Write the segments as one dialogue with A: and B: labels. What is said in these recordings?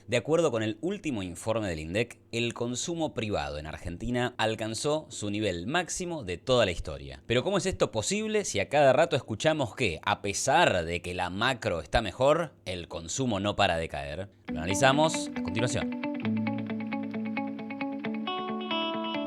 A: De acuerdo con el último informe del INDEC, el consumo privado en Argentina alcanzó su nivel máximo de toda la historia. Pero ¿cómo es esto posible si a cada rato escuchamos que, a pesar de que la macro está mejor, el consumo no para de caer? Lo analizamos a continuación.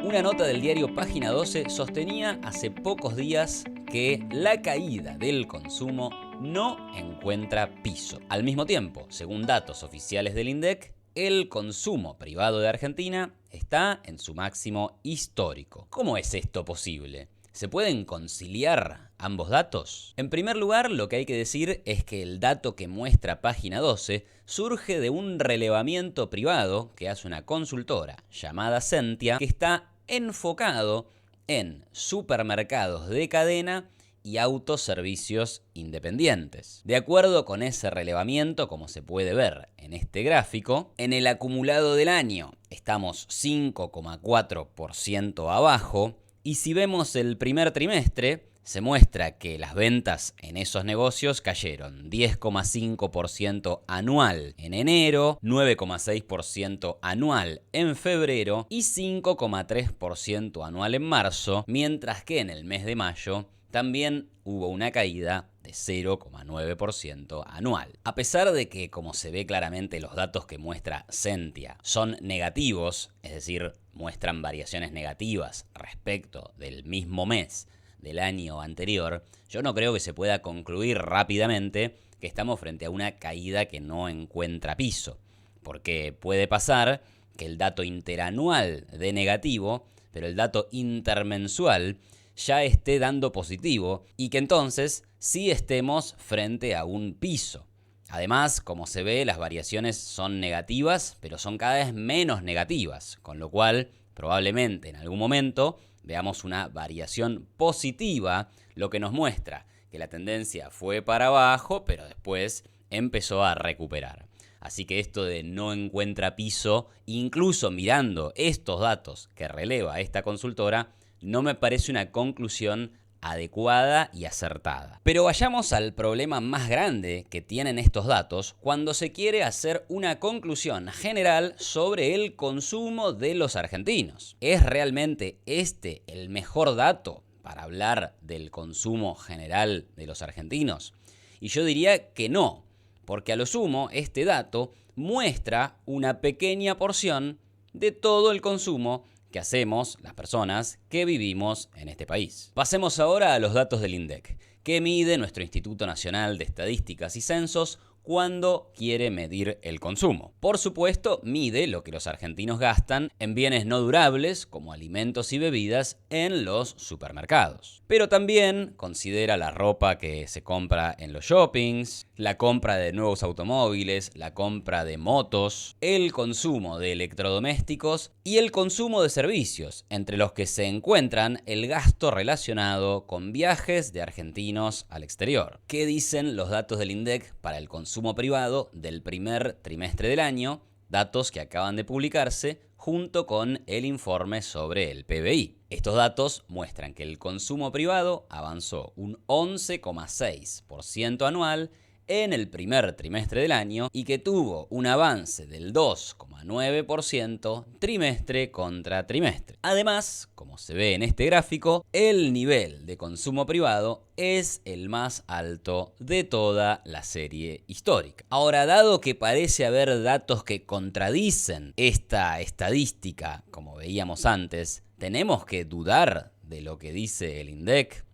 A: Una nota del diario Página 12 sostenía hace pocos días que la caída del consumo no encuentra piso. Al mismo tiempo, según datos oficiales del INDEC, el consumo privado de Argentina está en su máximo histórico. ¿Cómo es esto posible? ¿Se pueden conciliar ambos datos? En primer lugar, lo que hay que decir es que el dato que muestra Página 12 surge de un relevamiento privado que hace una consultora llamada Sentia, que está enfocado en supermercados de cadena y autoservicios independientes. De acuerdo con ese relevamiento, como se puede ver en este gráfico, en el acumulado del año estamos 5,4% abajo, y si vemos el primer trimestre, se muestra que las ventas en esos negocios cayeron 10,5% anual en enero, 9,6% anual en febrero y 5,3% anual en marzo, mientras que en el mes de mayo también hubo una caída de 0,9% anual. A pesar de que, como se ve claramente, los datos que muestra Sentia son negativos, es decir, muestran variaciones negativas respecto del mismo mes del año anterior, yo no creo que se pueda concluir rápidamente que estamos frente a una caída que no encuentra piso, porque puede pasar que el dato interanual dé negativo, pero el dato intermensual ya esté dando positivo y que entonces sí estemos frente a un piso. Además, como se ve, las variaciones son negativas, pero son cada vez menos negativas, con lo cual probablemente en algún momento veamos una variación positiva, lo que nos muestra que la tendencia fue para abajo, pero después empezó a recuperar. Así que esto de no encuentra piso, incluso mirando estos datos que releva esta consultora, no me parece una conclusión adecuada y acertada. Pero vayamos al problema más grande que tienen estos datos cuando se quiere hacer una conclusión general sobre el consumo de los argentinos. ¿Es realmente este el mejor dato para hablar del consumo general de los argentinos? Y yo diría que no, porque a lo sumo este dato muestra una pequeña porción de todo el consumo que hacemos las personas que vivimos en este país. Pasemos ahora a los datos del INDEC, que mide nuestro Instituto Nacional de Estadísticas y Censos cuando quiere medir el consumo. Por supuesto, mide lo que los argentinos gastan en bienes no durables, como alimentos y bebidas, en los supermercados. Pero también considera la ropa que se compra en los shoppings, la compra de nuevos automóviles, la compra de motos, el consumo de electrodomésticos y el consumo de servicios, entre los que se encuentran el gasto relacionado con viajes de argentinos al exterior. ¿Qué dicen los datos del INDEC para el consumo privado del primer trimestre del año? Datos que acaban de publicarse junto con el informe sobre el PBI. Estos datos muestran que el consumo privado avanzó un 11,6% anual en el primer trimestre del año y que tuvo un avance del 2,9% trimestre contra trimestre. Además, como se ve en este gráfico, el nivel de consumo privado es el más alto de toda la serie histórica. Ahora, dado que parece haber datos que contradicen esta estadística, como veíamos antes, ¿tenemos que dudar de lo que dice el INDEC?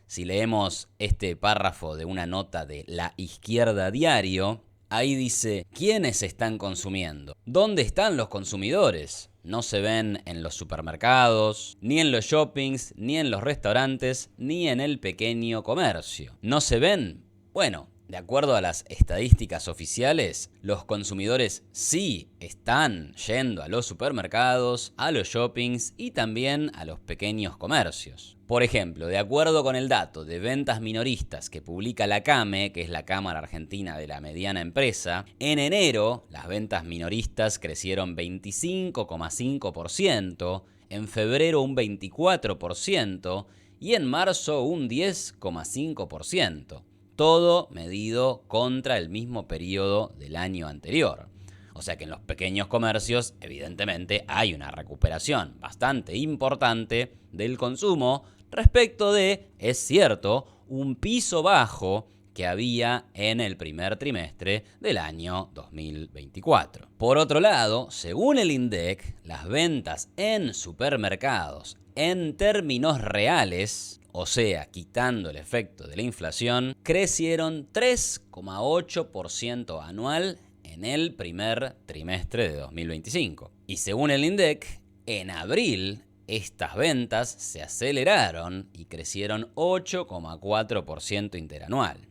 A: Si leemos este párrafo de una nota de La Izquierda Diario, ahí dice: ¿quiénes están consumiendo? ¿Dónde están los consumidores? No se ven en los supermercados, ni en los shoppings, ni en los restaurantes, ni en el pequeño comercio. ¿No se ven? Bueno, de acuerdo a las estadísticas oficiales, los consumidores sí están yendo a los supermercados, a los shoppings y también a los pequeños comercios. Por ejemplo, de acuerdo con el dato de ventas minoristas que publica la CAME, que es la Cámara Argentina de la Mediana Empresa, en enero las ventas minoristas crecieron 25,5%, en febrero un 24% y en marzo un 10,5%. Todo medido contra el mismo periodo del año anterior. O sea que en los pequeños comercios, evidentemente, hay una recuperación bastante importante del consumo respecto de, es cierto, un piso bajo que había en el primer trimestre del año 2024. Por otro lado, según el INDEC, las ventas en supermercados en términos reales, o sea, quitando el efecto de la inflación, crecieron 3,8% anual en el primer trimestre de 2025. Y según el INDEC, en abril estas ventas se aceleraron y crecieron 8,4% interanual.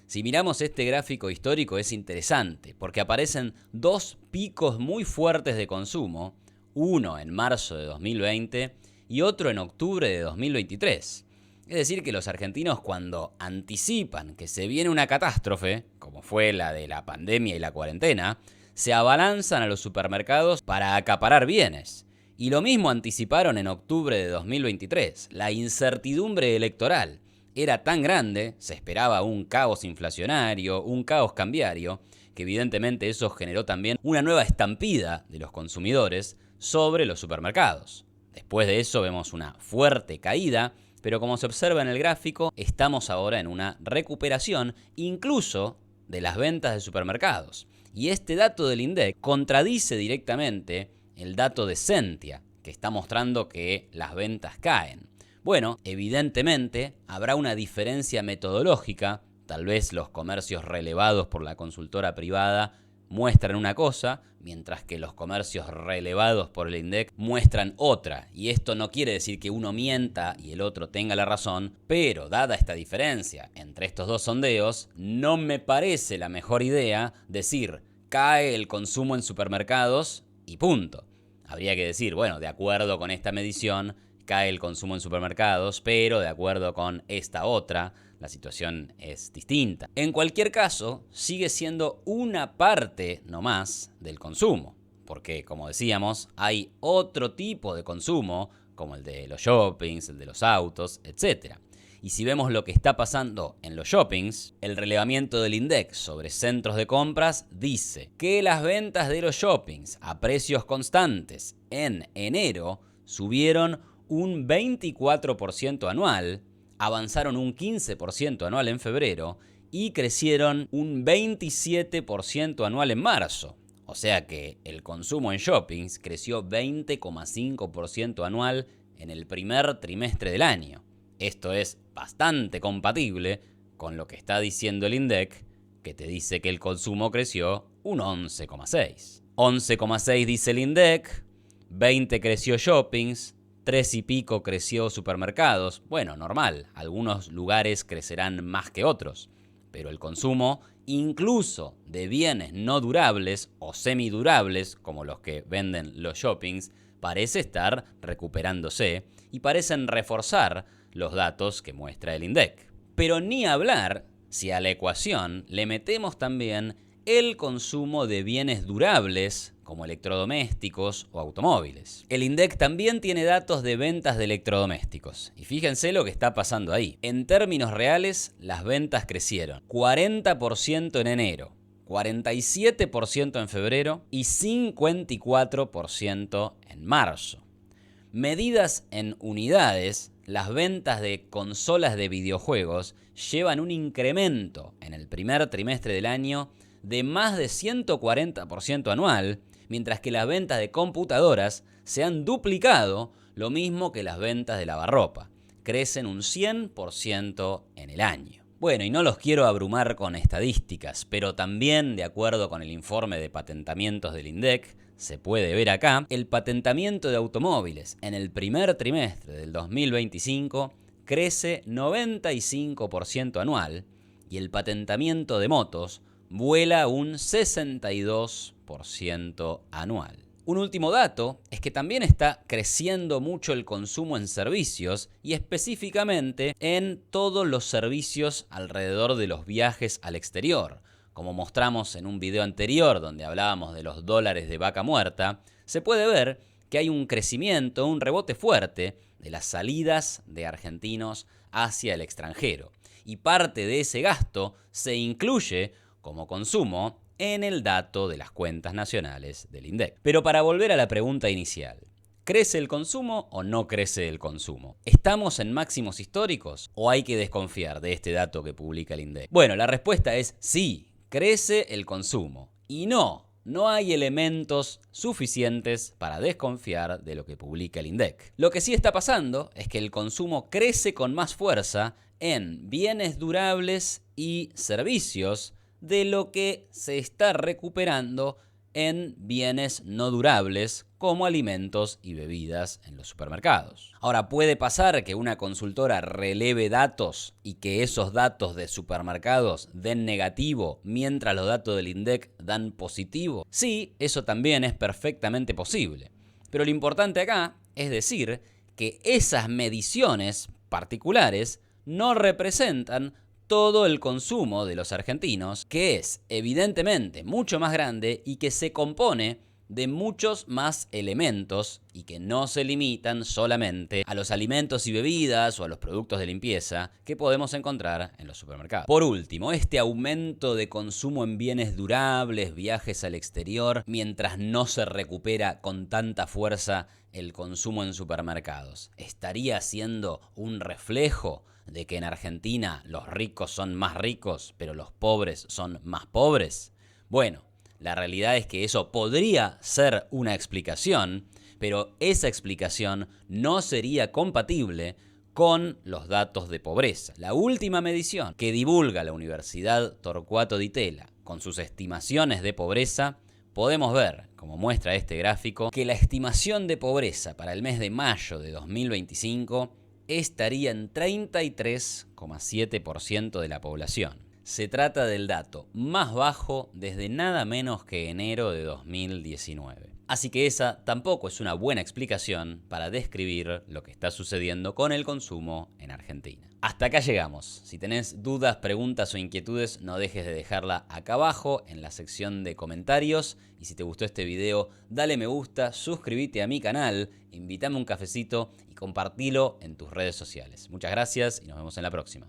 A: Si miramos este gráfico histórico es interesante porque aparecen dos picos muy fuertes de consumo, uno en marzo de 2020 y otro en octubre de 2023. Es decir, que los argentinos cuando anticipan que se viene una catástrofe, como fue la de la pandemia y la cuarentena, se abalanzan a los supermercados para acaparar bienes. Y lo mismo anticiparon en octubre de 2023. La incertidumbre electoral era tan grande, se esperaba un caos inflacionario, un caos cambiario, que evidentemente eso generó también una nueva estampida de los consumidores sobre los supermercados. Después de eso vemos una fuerte caída, pero como se observa en el gráfico, estamos ahora en una recuperación incluso de las ventas de supermercados. Y este dato del INDEC contradice directamente el dato de Sentia, que está mostrando que las ventas caen. Bueno, evidentemente habrá una diferencia metodológica, tal vez los comercios relevados por la consultora privada muestran una cosa, mientras que los comercios relevados por el INDEC muestran otra. Y esto no quiere decir que uno mienta y el otro tenga la razón, pero dada esta diferencia entre estos dos sondeos, no me parece la mejor idea decir cae el consumo en supermercados y punto. Habría que decir, bueno, de acuerdo con esta medición, cae el consumo en supermercados, pero de acuerdo con esta otra, la situación es distinta. En cualquier caso, sigue siendo una parte nomás del consumo, porque, como decíamos, hay otro tipo de consumo, como el de los shoppings, el de los autos, etc. Y si vemos lo que está pasando en los shoppings, el relevamiento del INDEC sobre centros de compras dice que las ventas de los shoppings a precios constantes en enero subieron un 24% anual, avanzaron un 15% anual en febrero y crecieron un 27% anual en marzo. O sea que el consumo en shoppings creció 20,5% anual en el primer trimestre del año. Esto es bastante compatible con lo que está diciendo el INDEC, que te dice que el consumo creció un 11,6. 11,6 dice el INDEC, 20 creció shoppings, 3 y pico creció supermercados. Bueno, normal, algunos lugares crecerán más que otros, pero el consumo, incluso de bienes no durables o semidurables, como los que venden los shoppings, parece estar recuperándose y parecen reforzar los datos que muestra el INDEC. Pero ni hablar si a la ecuación le metemos también el consumo de bienes durables como electrodomésticos o automóviles. El INDEC también tiene datos de ventas de electrodomésticos. Y fíjense lo que está pasando ahí. En términos reales, las ventas crecieron 40% en enero, 47% en febrero y 54% en marzo. Medidas en unidades, las ventas de consolas de videojuegos llevan un incremento en el primer trimestre del año de más de 140% anual, mientras que las ventas de computadoras se han duplicado, lo mismo que las ventas de lavarropa. Crecen un 100% en el año. Bueno, y no los quiero abrumar con estadísticas, pero también, de acuerdo con el informe de patentamientos del INDEC, se puede ver acá, el patentamiento de automóviles en el primer trimestre del 2025 crece 95% anual y el patentamiento de motos vuela un 62% anual. Un último dato es que también está creciendo mucho el consumo en servicios y específicamente en todos los servicios alrededor de los viajes al exterior. Como mostramos en un video anterior donde hablábamos de los dólares de vaca muerta, se puede ver que hay un crecimiento, un rebote fuerte de las salidas de argentinos hacia el extranjero. Y parte de ese gasto se incluye como consumo en el dato de las cuentas nacionales del INDEC. Pero para volver a la pregunta inicial, ¿crece el consumo o no crece el consumo? ¿Estamos en máximos históricos o hay que desconfiar de este dato que publica el INDEC? Bueno, la respuesta es sí, crece el consumo. Y no hay elementos suficientes para desconfiar de lo que publica el INDEC. Lo que sí está pasando es que el consumo crece con más fuerza en bienes durables y servicios de lo que se está recuperando en bienes no durables como alimentos y bebidas en los supermercados. Ahora, puede pasar que una consultora releve datos y que esos datos de supermercados den negativo mientras los datos del INDEC dan positivo. Sí, eso también es perfectamente posible. Pero lo importante acá es decir que esas mediciones particulares no representan todo el consumo de los argentinos, que es evidentemente mucho más grande y que se compone de muchos más elementos y que no se limitan solamente a los alimentos y bebidas o a los productos de limpieza que podemos encontrar en los supermercados. Por último, este aumento de consumo en bienes durables, viajes al exterior, mientras no se recupera con tanta fuerza el consumo en supermercados, ¿estaría siendo un reflejo de que en Argentina los ricos son más ricos, pero los pobres son más pobres? Bueno, la realidad es que eso podría ser una explicación, pero esa explicación no sería compatible con los datos de pobreza. La última medición que divulga la Universidad Torcuato Di Tella con sus estimaciones de pobreza, podemos ver, como muestra este gráfico, que la estimación de pobreza para el mes de mayo de 2025 estaría en 33,7% de la población. Se trata del dato más bajo desde nada menos que enero de 2019. Así que esa tampoco es una buena explicación para describir lo que está sucediendo con el consumo en Argentina. Hasta acá llegamos. Si tenés dudas, preguntas o inquietudes, no dejes de dejarla acá abajo en la sección de comentarios. Y si te gustó este video, dale me gusta, suscríbete a mi canal, invítame un cafecito y compartilo en tus redes sociales. Muchas gracias y nos vemos en la próxima.